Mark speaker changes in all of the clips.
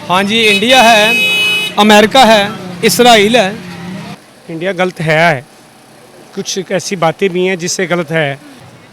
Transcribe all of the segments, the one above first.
Speaker 1: हाँ जी, इंडिया है, अमेरिका है, इसराइल है।
Speaker 2: इंडिया गलत है, कुछ ऐसी बातें भी हैं जिससे गलत है।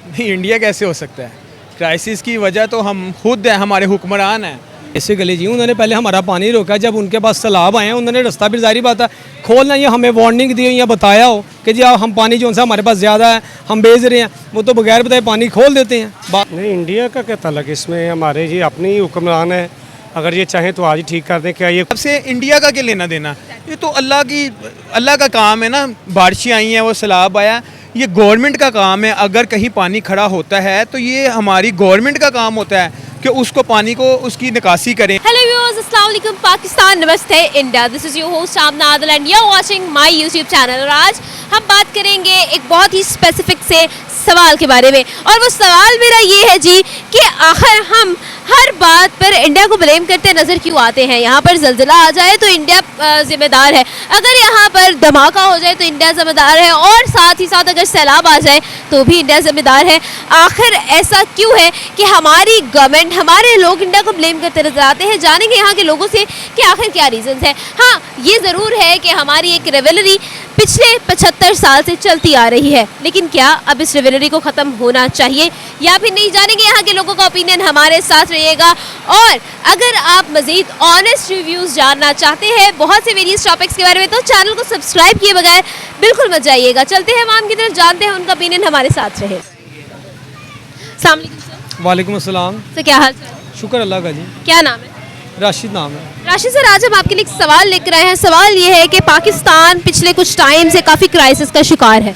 Speaker 3: नहीं, इंडिया कैसे हो सकता है? क्राइसिस की वजह तो हम खुद हैं, हमारे हुक्मरान हैं।
Speaker 1: बेसिकली जी उन्होंने पहले हमारा पानी रोका, जब उनके पास सैलाब आए हैं उन्होंने रास्ता भी जारी बात है खोलना, ये हमें वार्निंग दी या बताया हो कि जी हम पानी जो सा हमारे पास ज़्यादा है हम बेच रहे हैं, वो तो बगैर बताए पानी खोल देते हैं।
Speaker 2: नहीं, इंडिया का क्या ताल्लुक इसमें, हमारे जी अपने ही हुक्मरान है, अगर ये चाहें तो आज ही ठीक कर दें। क्या ये
Speaker 3: सबसे इंडिया का क्या लेना देना? ये तो अल्लाह का काम है ना। बारिशें आई हैं, वो सैलाब आया, ये गवर्नमेंट का काम है। अगर कहीं पानी खड़ा होता है तो ये हमारी गवर्नमेंट का काम होता है कि उसको पानी को उसकी निकासी करें।
Speaker 4: हेलो व्यूअर्स, अस्सलाम वालेकुम, पाकिस्तान, नमस्ते India. This is your host Aamna Adil and you are watching my YouTube channel. और आज हम बात करेंगे एक बहुत ही स्पेसिफिक से सवाल के बारे में, और वो सवाल मेरा ये है जी कि आखिर हम हर बात पर इंडिया को ब्लेम करते नज़र क्यों आते हैं। यहाँ पर ज़ल्ज़ला आ जाए तो इंडिया ज़िम्मेदार है, अगर यहाँ पर धमाका हो जाए तो इंडिया ज़िम्मेदार है, और साथ ही साथ अगर सैलाब आ जाए तो भी इंडिया ज़िम्मेदार है। आखिर ऐसा क्यों है कि हमारी गवर्नमेंट, हमारे लोग इंडिया को ब्लेम करते नजर आते हैं? जानेंगे यहाँ के लोगों से कि आखिर क्या रीज़न्स है। हाँ, ये ज़रूर है कि हमारी एक रिवलरी पिछले 75 साल से चलती आ रही है, लेकिन क्या अब इस रिवलरी को ख़त्म होना चाहिए या फिर नहीं? जानेंगे यहाँ के लोगों का ओपिनियन, हमारे साथ रहिएगा। और अगर आप मज़ीद ऑनेस्ट रिव्यूज़ जानना चाहते हैं बहुत से वेरियस टॉपिक्स के बारे में, तो चैनल को सब्सक्राइब किए बगैर बिल्कुल मत जाइएगा। चलते हैं माम की तरफ, जानते हैं उनका ओपिनियन, हमारे साथ रहे। अस्सलाम वालेकुम सर।
Speaker 1: वालेकुम अस्सलाम।
Speaker 4: सर क्या हाल चाल?
Speaker 1: शुक्र अल्लाह का जी।
Speaker 4: क्या नाम है?
Speaker 1: राशिद नाम है।
Speaker 4: राशिद सर, आज हम आपके लिए एक सवाल लेकर आए हैं। सवाल ये है कि पाकिस्तान पिछले कुछ टाइम से काफ़ी क्राइसिस का शिकार है।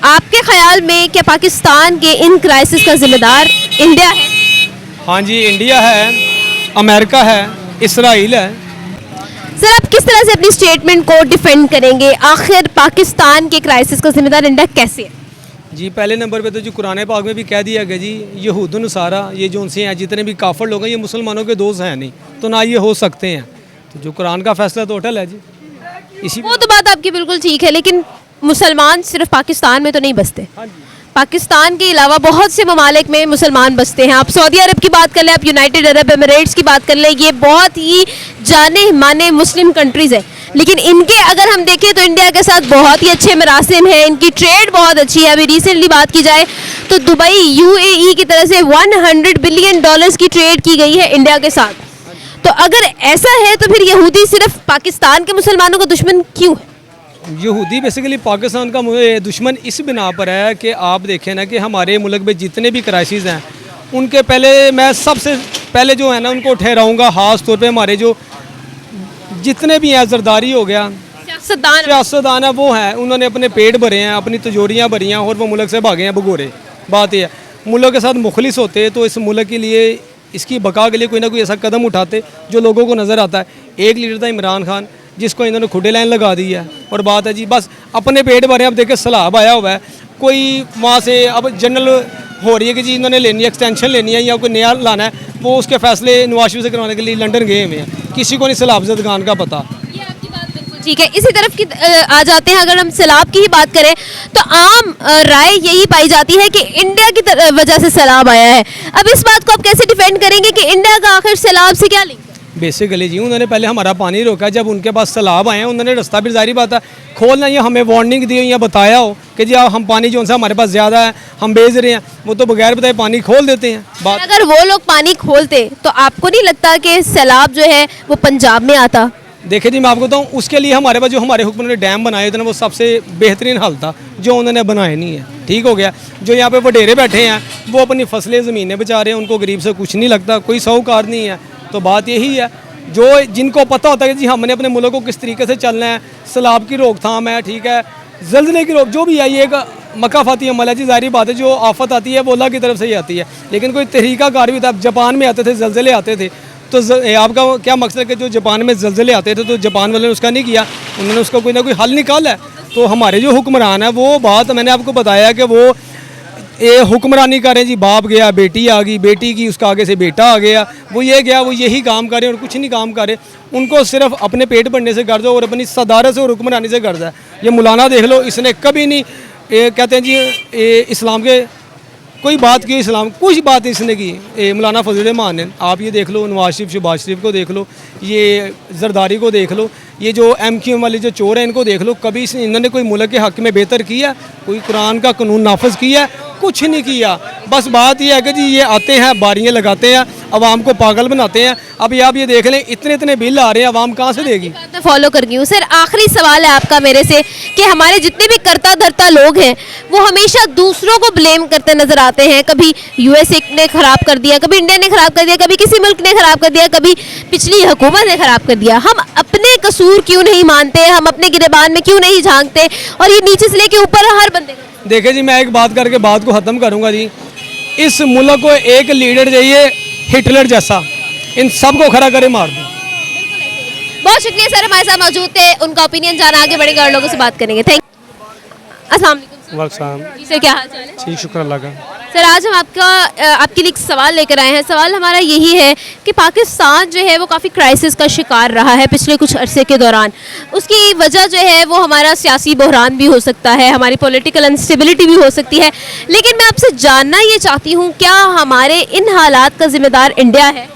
Speaker 4: आपके ख्याल में क्या पाकिस्तान के इन क्राइसिस का जिम्मेदार इंडिया है?
Speaker 1: हाँ जी, इंडिया है, अमेरिका है, इसराइल है।
Speaker 4: सर, आप किस तरह से अपनी स्टेटमेंट को डिफेंड करेंगे? आखिर पाकिस्तान के क्राइसिस का जिम्मेदार इंडिया कैसे है?
Speaker 1: जी, पहले नंबर पे तो जो कुरान पाक में भी कह दिया गया जी, यहूद नसारा ये जो उनसे हैं, जितने भी काफिर लोग हैं, ये मुसलमानों के दोस्त हैं नहीं, तो ना ये हो सकते हैं। तो जो कुरान का फैसला तो अटल है जी। इसी
Speaker 4: वो तो बात आपकी बिल्कुल ठीक है, लेकिन मुसलमान सिर्फ पाकिस्तान में तो नहीं बसते।
Speaker 1: हाँ जी।
Speaker 4: पाकिस्तान के अलावा बहुत से ममालिक में मुसलमान बसते हैं। आप सऊदी अरब की बात कर लें, आप यूनाइटेड अरब एमिरेट्स की बात कर लें, ये बहुत ही जाने माने मुस्लिम कंट्रीज़ हैं, लेकिन इनके अगर हम देखें तो इंडिया के साथ बहुत ही अच्छे मरासिम हैं, इनकी ट्रेड बहुत अच्छी है। अभी रिसेंटली बात की जाए तो दुबई UAE की तरफ से $100 बिलियन की ट्रेड की गई है इंडिया के साथ। तो अगर ऐसा है तो फिर यहूदी सिर्फ पाकिस्तान के मुसलमानों का दुश्मन क्यों है?
Speaker 1: यहूदी बेसिकली पाकिस्तान का दुश्मन इस बिना पर है कि आप देखें ना कि हमारे मुल्क में जितने भी क्राइसिस हैं, उनके पहले मैं सबसे पहले जो है ना उनको ठहराऊँगा ख़ास तौर पे हमारे जो जितने भी हैं, जरदारी हो गया, सियासतदान है, वो हैं, उन्होंने अपने पेट भरे हैं, अपनी तिजोरियाँ भरी हैं और वो मुल्क से भागे हैं भगोरे। बात यह है, मुल्क के साथ मुखलिस होते तो इस मुल्क के लिए, इसकी बका के लिए कोई ना कोई ऐसा कदम उठाते जो लोगों को नज़र आता है। एक लीडर था इमरान खान, जिसको इन्होंने खुडे लाइन लगा दी है, और बात है जी बस अपने पेट भरे। अब देखे सैलाब आया हुआ है, कोई वहाँ से अब जनरल हो रही है कि जी इन्होंने लेनी है, एक्सटेंशन लेनी है या कोई नया लाना है, वो उसके फैसले नवाज शरीफ से करवाने के लिए लंदन गए हुए हैं। किसी को नहीं सैलाब ज़दगान का पता।
Speaker 4: ये आपकी बात बिल्कुल ठीक है। इसी तरफ की आ जाते हैं, अगर हम सैलाब की ही बात करें तो आम राय यही पाई जाती है कि इंडिया की वजह से सैलाब आया है। अब इस बात को आप कैसे डिफेंड करेंगे कि इंडिया का आखिर सैलाब से क्या लिंक है?
Speaker 1: बेसिकली जी उन्होंने पहले हमारा पानी रोका, जब उनके पास सैलाब आए हैं उन्होंने रास्ता भी जारी बात है खोलना, ये हमें वार्निंग दी या बताया हो कि जी हम पानी जो सा हमारे पास ज़्यादा है हम बेच रहे हैं, वो तो बगैर बताए पानी खोल देते हैं। बात
Speaker 4: अगर वो लोग पानी खोलते तो आपको नहीं लगता कि सैलाब जो है वो पंजाब में आता?
Speaker 1: देखिए जी, मैं आपको बताऊँ, उसके लिए हमारे पास जो हमारे हुक्म ने डैम बनाए थे ना, वो सबसे बेहतरीन हल था, जो उन्होंने बनाए नहीं है। ठीक हो गया, जो यहाँ पे वडेरे बैठे हैं वो अपनी फसलें ज़मीनें बेचा रहे हैं, उनको गरीब से कुछ नहीं लगता, कोई साहूकार नहीं है। तो बात यही है, जो जिनको पता होता है कि जी हमने अपने मुल्क को किस तरीके से चलना है, सैलाब की रोकथाम है, ठीक है, ज़ल्ज़ले की रोक, जो भी है, ये एक मकाफाती अमल है जी। जाहिर बात है, जो आफत आती है वो अल्लाह की तरफ से ही आती है, लेकिन कोई तरीक़ाकार भी था। जापान में आते थे ज़ल्ज़ले आते थे, तो आपका क्या मकसद है कि जो जापान में ज़ल्ज़ले आते थे तो जापान वाले ने उसका नहीं किया, उन्होंने उसका कोई ना कोई हल निकाला है। तो हमारे जो हुक्मरान है, वो बात मैंने आपको बताया कि वो ये हुक्मरानी करें जी, बाप गया बेटी आ गई, बेटी की उसका आगे से बेटा आ गया, वो ये गया, वो यही काम करें और कुछ नहीं काम करें। उनको सिर्फ अपने पेट भरने से गर्ज हो और अपनी सदारत से और हुक्मरानी से गर्ज है। ये मौलाना देख लो, इसने कभी नहीं कहते हैं जी इस्लाम के कोई बात की इस्लाम, कुछ बात इसने की। मौलाना फजल रहमान ने, आप ये देख लो, नवाज शरीफ शहबाज शरीफ को देख लो, ये जरदारी को देख लो, ये जो MQM वाले जो चोर हैं इनको देख लो, कभी इन्होंने कोई मुल्क के हक़ में बेहतर किया? कोई कुरान का कानून नाफज किया? कुछ नहीं किया। बस बात ये है कि जी ये आते हैं, बारियाँ लगाते हैं, आवाम को पागल बनाते हैं। अभी आप ये देख लें, इतने इतने बिल आ रहे हैं, आवाम कहाँ से देगी?
Speaker 4: मैं फॉलो कर गई हूँ। सर आखिरी सवाल है आपका मेरे से कि हमारे जितने भी करता धरता लोग हैं वो हमेशा दूसरों को ब्लेम करते नजर आते हैं। कभी USA ने खराब कर दिया, कभी इंडिया ने खराब कर दिया, कभी किसी मुल्क ने खराब कर दिया, कभी पिछली हुकूमत ने खराब कर दिया। हम अपने कसूर क्यों नहीं मानते, हम अपने गिरेबान में क्यों नहीं झांकते, और ये नीचे से लेके ऊपर हर बंदे को।
Speaker 1: देखिए जी, मैं एक बात करके बात को ख़त्म करूँगा जी। इस मुल्क को एक लीडर चाहिए हिटलर जैसा, इन सबको खड़ा करे मार दो।
Speaker 4: बहुत शुक्रिया सर, हमारे साथ मौजूद थे, उनका ओपिनियन जाना, आगे बढ़ेंगे और लोगों से बात करेंगे। Thank you. अस्सलाम वालेकुम
Speaker 2: वालेकुम
Speaker 4: जी सर, क्या हाल चाल है?
Speaker 2: जी, शुक्र अल्लाह का।
Speaker 4: सर आज हम आपके लिए एक सवाल लेकर आए हैं। सवाल हमारा यही है कि पाकिस्तान जो है वो काफ़ी क्राइसिस का शिकार रहा है पिछले कुछ अरसे के दौरान। उसकी वजह जो है वो हमारा सियासी बहरान भी हो सकता है, हमारी पॉलिटिकल अनस्टेबिलिटी भी हो सकती है, लेकिन मैं आपसे जानना ये चाहती हूँ, क्या हमारे इन हालात का जिम्मेदार इंडिया है?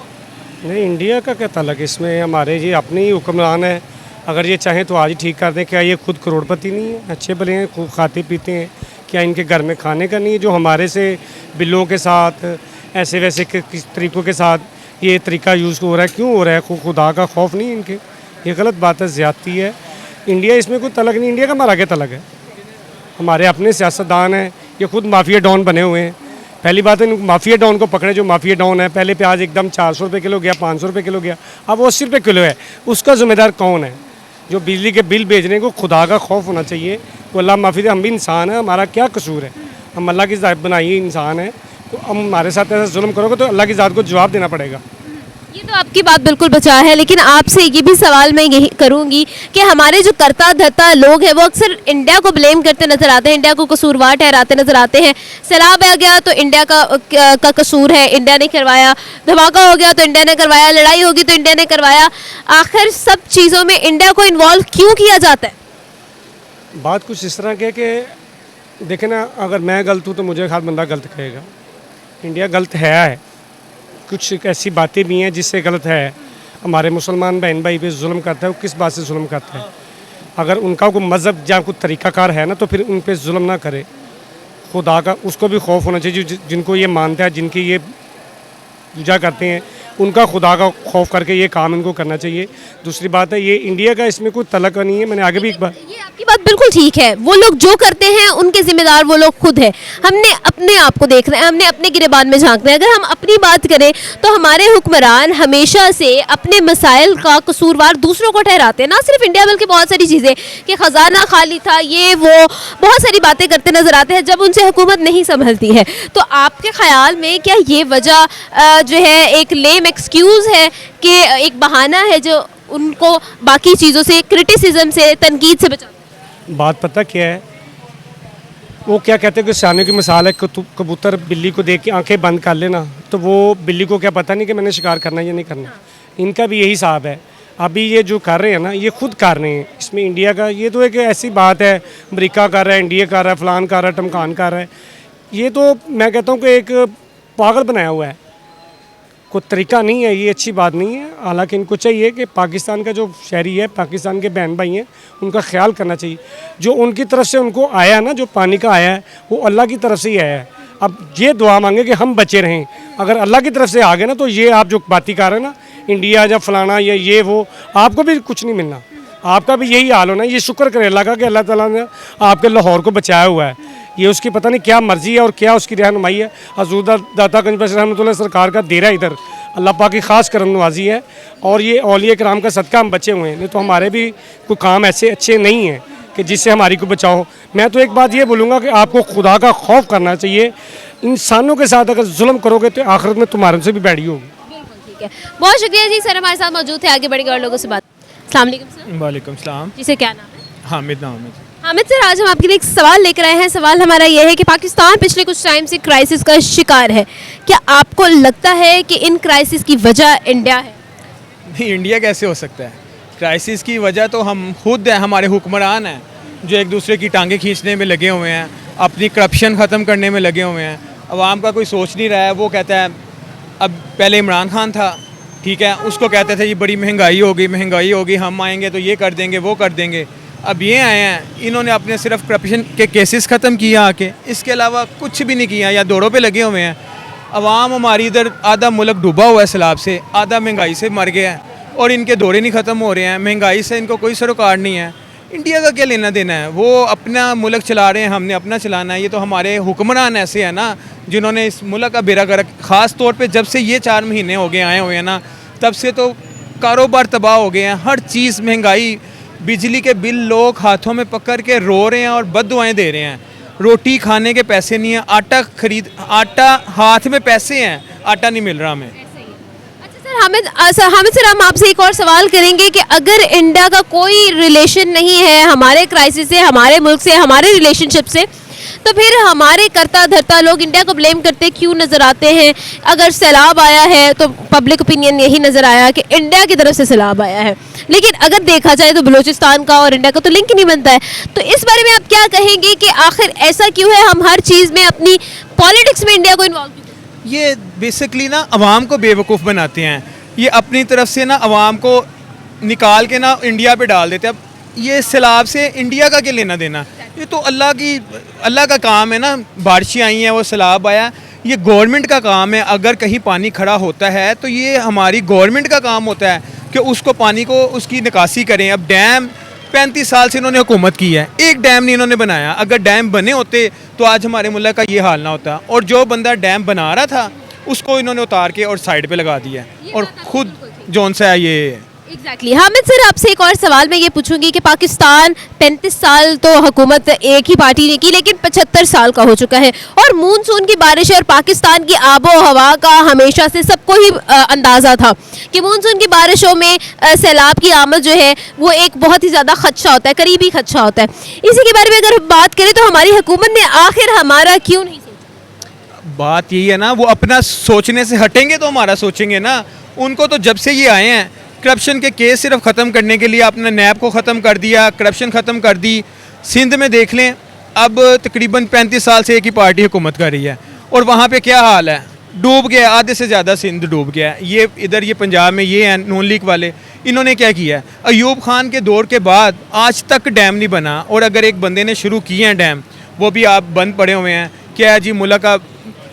Speaker 2: नहीं, इंडिया का क्या तलक, इसमें हमारे जी अपने ही हुक्मरान है। अगर ये चाहें तो आज ही ठीक कर दें। क्या ये खुद करोड़पति नहीं है? अच्छे भले हैं, खूब खाते पीते हैं। क्या इनके घर में खाने का नहीं है? जो हमारे से बिलों के साथ ऐसे वैसे किस तरीक़ों के साथ ये तरीका यूज़ हो रहा है, क्यों हो रहा है? खुदा का खौफ नहीं इनके? ये गलत बात है, ज़्यादती है। इंडिया इसमें कोई तलक नहीं, इंडिया का हमारा क्या तलक है? हमारे अपने सियासतदान हैं, ये खुद माफिया डॉन बने हुए हैं। पहली बात है, माफिया डॉन को पकड़े जो माफिया डॉन है। पहले प्याज एकदम 400 रुपये किलो गया, 500 रुपये किलो गया, अब वो 80 रुपये किलो है। उसका ज़िम्मेदार कौन है? जो बिजली के बिल भेजने को खुदा का खौफ होना चाहिए। वो अल्लाह माफ़ी दे, हम भी इंसान हैं, हमारा क्या कसूर है? हम अल्लाह की ज़ात बनाई इंसान है, तो हम हमारे साथ ऐसा जुल्म करोगे तो अल्लाह की ज़ात को जवाब देना पड़ेगा।
Speaker 4: ये तो आपकी बात बिल्कुल बचा है, लेकिन आपसे ये भी सवाल मैं यही करूंगी कि हमारे जो करता धरता लोग हैं वो अक्सर इंडिया को ब्लेम करते नजर आते हैं, इंडिया को कसूरवार ठहराते नजर आते हैं। सैलाब आ गया तो इंडिया का कसूर है, इंडिया ने करवाया। धमाका हो गया तो इंडिया ने करवाया। लड़ाई होगी तो इंडिया ने करवाया। आखिर सब चीज़ों में इंडिया को इन्वॉल्व क्यों किया जाता है?
Speaker 2: बात कुछ इस तरह की है कि देखें ना, अगर मैं गलत हूँ तो मुझे हर बंदा गलत कहेगा। इंडिया गलत है, कुछ ऐसी बातें भी हैं जिससे गलत है। हमारे मुसलमान बहन भाई पे जुल्म करता है, वो किस बात से जुल्म करता है? अगर उनका कोई मज़हब या कोई तरीक़ाकार है ना, तो फिर उन पे जुल्म ना करे। खुदा का उसको भी खौफ होना चाहिए, जिनको ये मानता है, जिनकी ये पूजा करते हैं, उनका खुदा का खौफ करके ये काम इनको करना चाहिए। दूसरी बात है, ये इंडिया का इसमें कोई तलक नहीं है। मैंने आगे भी एक बार,
Speaker 4: ये आपकी बात बिल्कुल ठीक है। वो लोग जो करते हैं उनके जिम्मेदार वो लोग खुद हैं। हमने अपने आप को देखना है, हमने अपने गिरेबान में झांकना है। अगर हम अपनी बात करें तो हमारे हुक्मरान हमेशा से अपने मसाइल का कसूरवार दूसरों को ठहराते हैं। ना सिर्फ इंडिया बल्कि बहुत सारी चीज़ें, कि ख़जाना खाली था, ये वो बहुत सारी बातें करते नजर आते हैं जब उनसे हुकूमत नहीं संभलती है। तो आपके ख्याल में क्या ये वजह जो है एक लेम एक्सक्यूज़ है, कि एक बहाना है जो उनको बाकी चीज़ों से, क्रिटिसिज्म से, तनकीद से बचाता है?
Speaker 2: बात पता क्या है, वो क्या कहते हैं कि सियाने की मिसाल है, कबूतर बिल्ली को देख के आंखें बंद कर लेना, तो वो बिल्ली को क्या पता नहीं कि मैंने शिकार करना है या नहीं करना। इनका भी यही हिसाब है। अभी ये जो कर रहे हैं ना, ये खुद कर रहे हैं। इसमें इंडिया का ये तो एक ऐसी बात है, अमेरिका कर रहा है, इंडिया कर रहा है, फलान कर रहा है, टमकान कर रहा है। ये तो मैं कहता हूँ कि एक पागल बनाया हुआ है, कोई तरीका नहीं है। ये अच्छी बात नहीं है। हालांकि इनको चाहिए कि पाकिस्तान का जो शहरी है, पाकिस्तान के बहन भाई हैं, उनका ख्याल करना चाहिए। जो उनकी तरफ से उनको आया ना, जो पानी का आया है, वो अल्लाह की तरफ से ही आया है। अब ये दुआ मांगे कि हम बचे रहें। अगर अल्लाह की तरफ से आ गए ना, तो ये आप जो बातें कर रहे हैं ना, इंडिया या फलाना या ये वो, आपको भी कुछ नहीं मिलना। आपका भी यही हाल होना। ये शुक्र करें अल्लाह का कि अल्लाह ताला ने आपके लाहौर को बचाया हुआ है। ये उसकी पता नहीं क्या मर्ज़ी है और क्या उसकी रहनुमाई है। हज़ूर दाता गंज बख्श रहमतुल्लाह सरकार का डेरा इधर अल्लाह पाक की ख़ास करम नवाजी है, और ये औलिया कराम का सदका हम बचे हुए हैं। नहीं तो हमारे भी कोई काम ऐसे अच्छे नहीं हैं कि जिससे हमारी को बचाओ। मैं तो एक बात ये बोलूँगा कि आपको खुदा का खौफ करना चाहिए। इंसानों के साथ अगर जुल्म करोगे तो आखिरत में तुम्हारे से भी बैठी होगी।
Speaker 4: ठीक है, बहुत शुक्रिया जी। सर हमारे साथ मौजूद थे, आगे बढ़ेंगे और लोगों से बात। अस्सलाम वालेकुम सर।
Speaker 3: वालेकुम सलाम।
Speaker 4: जी सर, क्या नाम है?
Speaker 3: हामिद नाम है।
Speaker 4: हामिद सर, आज हम आपके लिए एक सवाल लेकर आए हैं। सवाल हमारा यह है कि पाकिस्तान पिछले कुछ टाइम से क्राइसिस का शिकार है। क्या आपको लगता है कि इन क्राइसिस की वजह इंडिया है?
Speaker 3: नहीं, इंडिया कैसे हो सकता है? क्राइसिस की वजह तो हम खुद हैं, हमारे हुक्मरान हैं जो एक दूसरे की टांगें खींचने में लगे हुए हैं, अपनी करप्शन ख़त्म करने में लगे हुए हैं। अवाम का कोई सोच नहीं रहा है। वो कहता है, अब पहले इमरान खान था, ठीक है, उसको कहते थे ये बड़ी महंगाई होगी, हम आएंगे तो ये कर देंगे, वो कर देंगे। अब ये आए हैं, इन्होंने अपने सिर्फ करप्शन के केसेस ख़त्म किया आके, इसके अलावा कुछ भी नहीं किया, या दौड़ों पे लगे हुए हैं। अवाम हमारी इधर आधा मुल्क डूबा हुआ है सैलाब से, आधा महंगाई से मर गया है, और इनके दौरे नहीं ख़त्म हो रहे हैं। महंगाई से इनको कोई सरोकार नहीं है। इंडिया का क्या लेना देना है? वो अपना मुल्क चला रहे हैं, हमने अपना चलाना है। ये तो हमारे हुक्मरान ऐसे हैं ना, जिन्होंने इस मुल्क का बेड़ा गर्क, ख़ास तौर पे जब से ये 4 महीने हो गए आए हुए हैं ना, तब से तो कारोबार तबाह हो गए हैं। हर चीज़ महंगाई, बिजली के बिल लोग हाथों में पकड़ के रो रहे हैं और बद्दुआएं दे रहे हैं। रोटी खाने के पैसे नहीं है, आटा हाथ में पैसे हैं, आटा नहीं मिल रहा हमें।
Speaker 4: अच्छा सर, हामिद सर, हम आपसे एक और सवाल करेंगे कि अगर इंडिया का कोई रिलेशन नहीं है हमारे क्राइसिस से, हमारे मुल्क से, हमारे रिलेशनशिप से, तो फिर हमारे करता धरता लोग इंडिया को ब्लेम करते क्यों नज़र आते हैं? अगर सैलाब आया है तो पब्लिक ओपिनियन यही नज़र आया कि इंडिया की तरफ से सैलाब आया है, लेकिन अगर देखा जाए तो बलूचिस्तान का और इंडिया का तो लिंक ही नहीं बनता है। तो इस बारे में आप क्या कहेंगे कि आखिर ऐसा क्यों है, हम हर चीज़ में अपनी पॉलिटिक्स में इंडिया को इन्वॉल्व क्यों करते हैं?
Speaker 3: ये बेसिकली ना अवाम को बेवकूफ़ बनाते हैं। ये अपनी तरफ से ना अवाम को निकाल के ना इंडिया पे डाल देते हैं। अब ये सैलाब से इंडिया का क्या लेना देना? ये तो अल्लाह का काम है ना। बारिशें आई हैं, वो सैलाब आया, ये गवर्नमेंट का काम है। अगर कहीं पानी खड़ा होता है तो ये हमारी गवर्नमेंट का काम होता है कि उसको पानी को उसकी निकासी करें। अब डैम 35 साल से इन्होंने हुकूमत की है, एक डैम नहीं इन्होंने बनाया। अगर डैम बने होते तो आज हमारे मुल्क का ये हाल ना होता। और जो बंदा डैम बना रहा था उसको इन्होंने उतार के और साइड पे लगा दिया है, और खुद जौन सा है ये
Speaker 4: एग्जैक्टली। हामिद सर, आपसे एक और सवाल मैं ये पूछूंगी कि पाकिस्तान 35 साल तो हुकूमत एक ही पार्टी ने की, लेकिन 75 साल का हो चुका है, और मूनसून की बारिश और पाकिस्तान की आबो हवा का हमेशा से सबको ही अंदाज़ा था कि मूनसून की बारिशों में सैलाब की आमद जो है वो एक बहुत ही ज़्यादा खदशा होता है, करीबी खदशा होता है। इसी के बारे में अगर बात करें तो हमारी हुकूमत ने आखिर हमारा क्यों नहीं सोचा?
Speaker 3: बात यही है ना, वो अपना सोचने से हटेंगे तो हमारा सोचेंगे ना। उनको तो जब से ये आए हैं करप्शन के केस सिर्फ ख़त्म करने के लिए अपने नैब को ख़त्म कर दिया, करप्शन ख़त्म कर दी। सिंध में देख लें, अब तकरीबन 35 साल से एक ही पार्टी हुकूमत कर रही है, और वहाँ पे क्या हाल है, डूब गया, आधे से ज़्यादा सिंध डूब गया। ये इधर ये पंजाब में ये हैं नून लीग वाले, इन्होंने क्या किया? अयूब खान के दौर के बाद आज तक डैम नहीं बना, और अगर एक बंदे ने शुरू किए हैं डैम, वो भी आप बंद पड़े हुए हैं। क्या है जी, मुल्क का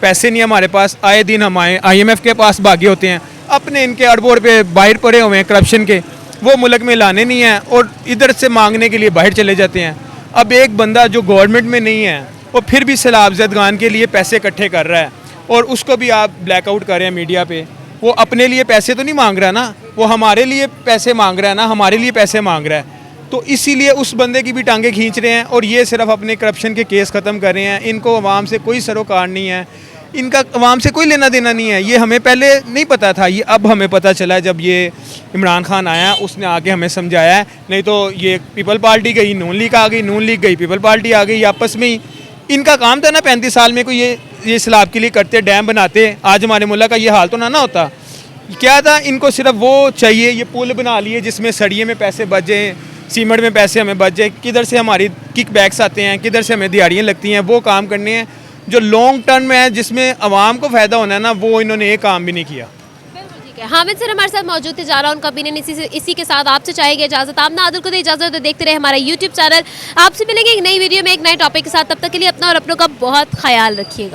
Speaker 3: पैसे नहीं हमारे पास, आए दिन हम IMF के पास भागे होते हैं, अपने इनके अरबों पे बाहर पड़े हुए हैं करप्शन के, वो मुल्क में लाने नहीं हैं और इधर से मांगने के लिए बाहर चले जाते हैं। अब एक बंदा जो गवर्नमेंट में नहीं है वो फिर भी सैलाब ज़दगान के लिए पैसे इकट्ठे कर रहा है, और उसको भी आप ब्लैकआउट कर रहे हैं मीडिया पे। वो अपने लिए पैसे तो नहीं मांग रहा ना, वो हमारे लिए पैसे मांग रहा है ना, हमारे लिए पैसे मांग रहा है। तो इसीलिए उस बंदे की भी टांगें खींच रहे हैं, और ये सिर्फ अपने करप्शन के केस ख़त्म कर रहे हैं। इनको अवाम से कोई सरोकार नहीं है, इनका अवाम से कोई लेना देना नहीं है। ये हमें पहले नहीं पता था, ये अब हमें पता चला जब ये इमरान खान आया, उसने आके हमें समझाया है। नहीं तो ये पीपल पार्टी गई, नून लीग आ गई, नून लीग गई, पीपल पार्टी आ गई, आपस में ही इनका काम था ना 35 साल में कोई ये सैलाब के लिए करते, डैम बनाते, आज हमारे मुल्क का ये हाल तो ना होता। क्या था, इनको सिर्फ वो चाहिए, ये पुल बना लिए जिसमें सड़िए में पैसे बच जाएँ, सीमेंट में पैसे हमें बच जाए, किधर से हमारी किक बैक्स आते हैं, किधर से हमें दिहाड़ियाँ लगती हैं, वो काम करने हैं। जो लॉन्ग टर्म में है, जिसमें अवाम को फ़ायदा होना है ना, वो इन्होंने एक काम भी नहीं किया।
Speaker 4: ठीक है, हामिद सर हमारे साथ मौजूद थे, जारा उनका ओपिनियन इसी के साथ आपसे चाहेंगे इजाज़त। आप ना आदिल को दे इजाज़त, तो देखते रहे हमारा YouTube चैनल। आपसे मिलेंगे एक नई वीडियो में एक नए टॉपिक के साथ, तब तक के लिए अपना और अपनों का बहुत ख्याल रखिएगा।